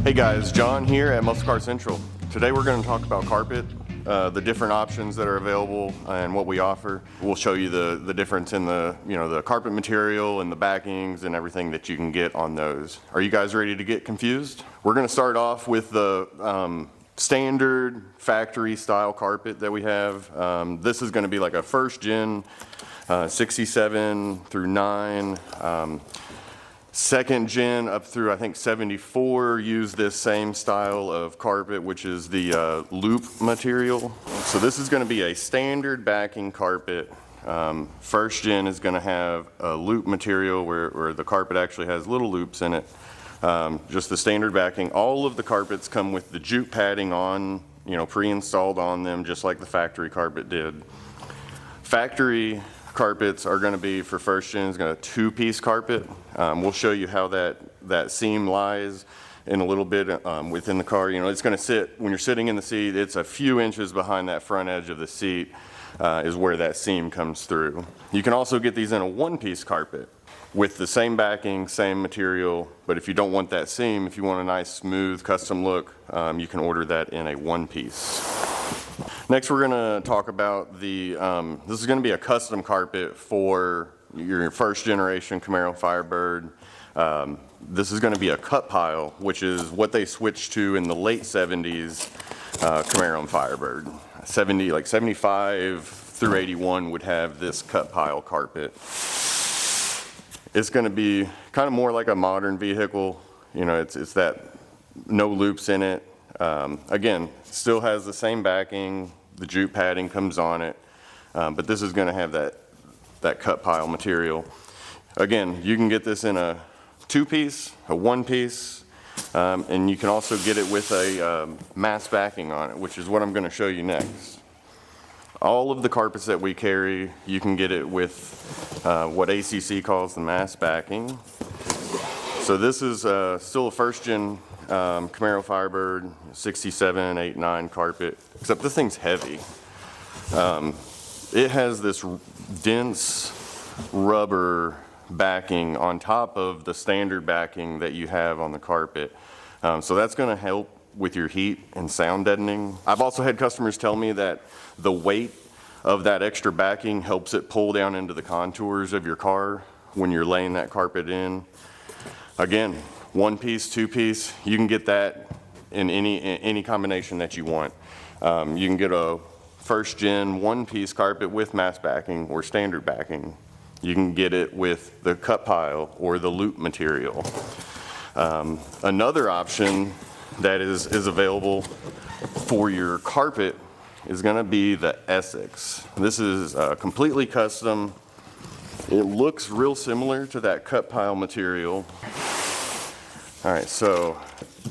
Hey guys, John here at Muscle Car Central. Today we're going to talk about carpet, the different options that are available and what we offer. We'll show you the difference in the carpet material and the backings and everything that you can get on those. Are you guys ready to get confused? We're going to start off with the standard factory style carpet that we have. This is going to be like a first gen 67 through 9. Second gen up through I think 74 use this same style of carpet, which is the loop material. So this is going to be a standard backing carpet. First gen is going to have a loop material where the carpet actually has little loops in it. Just the standard backing. All of the carpets come with the jute padding on, pre-installed on them, just like the factory carpet did. Factory carpets are going to be, for first gen, is going to a 2-piece carpet. We'll show you how that seam lies in a little bit within the car. It's going to sit, when you're sitting in the seat, it's a few inches behind that front edge of the seat is where that seam comes through. You can also get these in a 1-piece carpet with the same backing, same material, but if you don't want that seam, if you want a nice smooth custom look, you can order that in a 1-piece. Next, we're going to talk about this is going to be a custom carpet for your first generation Camaro Firebird. This is going to be a cut pile, which is what they switched to in the late 70s Camaro and Firebird. 75 through 81 would have this cut pile carpet. It's going to be kind of more like a modern vehicle. It's that no loops in it. Again, still has the same backing, the jute padding comes on it, but this is going to have that cut pile material. Again, you can get this in a 2-piece, a 1-piece, and you can also get it with a mass backing on it, which is what I'm going to show you next. All of the carpets that we carry, you can get it with what ACC calls the mass backing. So this is still a first gen Camaro Firebird 67, 8, 9 carpet, except this thing's heavy. It has this dense rubber backing on top of the standard backing that you have on the carpet. So that's going to help with your heat and sound deadening. I've also had customers tell me that the weight of that extra backing helps it pull down into the contours of your car when you're laying that carpet in. Again, 1-piece, 2-piece, you can get that in any combination that you want. You can get a first gen 1-piece carpet with mass backing or standard backing. You can get it with the cut pile or the loop material. Another option that is available for your carpet is going to be the Essex. This is completely custom. It looks real similar to that cut pile material. All right, so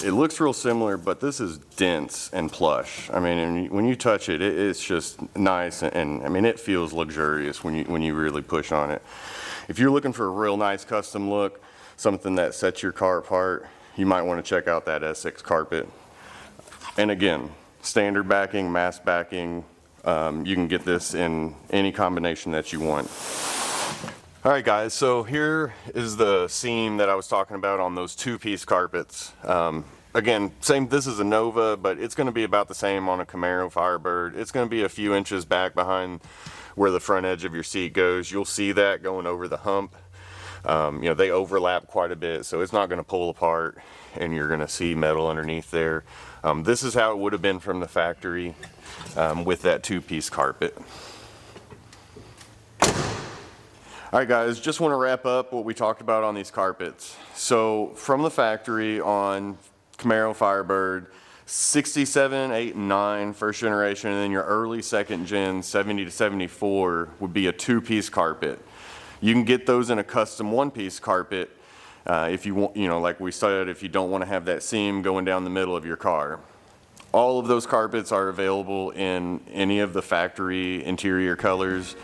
it looks real similar, but this is dense and plush. I mean, and when you touch it, it's just nice, and I mean, it feels luxurious when you really push on it. If you're looking for a real nice custom look, something that sets your car apart, you might want to check out that Essex carpet. And again, standard backing, mass backing, you can get this in any combination that you want. All right guys, so here is the seam that I was talking about on those 2-piece carpets. Again, this is a Nova, but it's going to be about the same on a Camaro Firebird. It's going to be a few inches back behind where the front edge of your seat goes. You'll see that going over the hump. They overlap quite a bit, so it's not going to pull apart and you're going to see metal underneath there. This is how it would have been from the factory with that 2-piece carpet. All right guys, just want to wrap up what we talked about on these carpets. So from the factory on Camaro Firebird, 67, 8, and 9 first generation, and then your early second gen 70 to 74 would be a 2-piece carpet. You can get those in a custom 1-piece carpet if you want, like we said, if you don't want to have that seam going down the middle of your car. All of those carpets are available in any of the factory interior colors.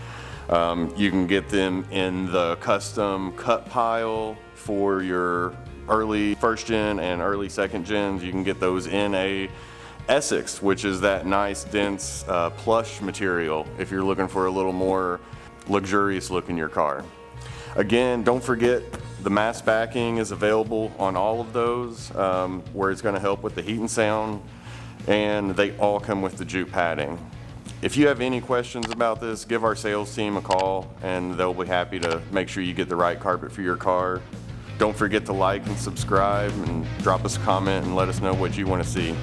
You can get them in the custom cut pile for your early first gen and early second gens. You can get those in a Essex, which is that nice dense plush material if you're looking for a little more luxurious look in your car. Again, don't forget The mass backing is available on all of those, where it's going to help with the heat and sound, and they all come with the jute padding. If you have any questions about this, give our sales team a call and they'll be happy to make sure you get the right carpet for your car. Don't forget to like and subscribe and drop us a comment and let us know what you want to see.